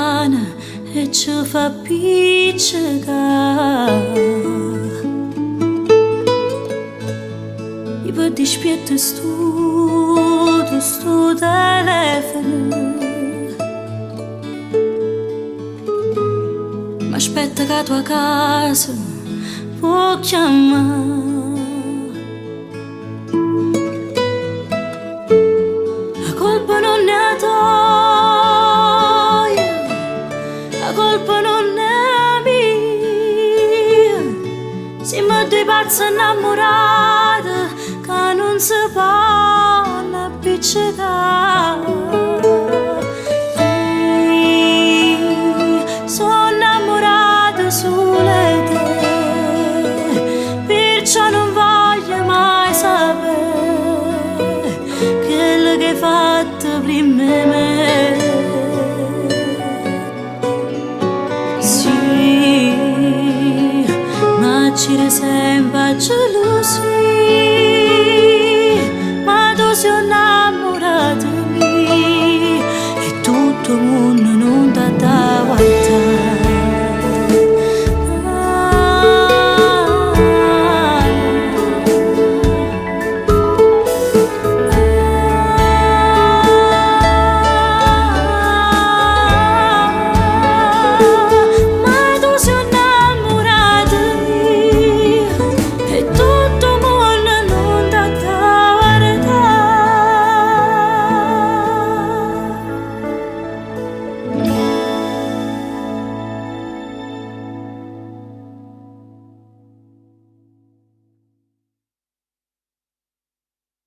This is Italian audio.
lontana e ci fa piccicare. I per dispietto stu telefono. Ma aspetta che a tua casa può chiamare. La colpa non è tua, la colpa non è mia. Siamo due pazzi innamorati che non si possono appiccicare. Sono innamorata solo di te, perciò non voglio mai sapere quello che hai fatto prima di me. Sì, ma ci sempre gelosia.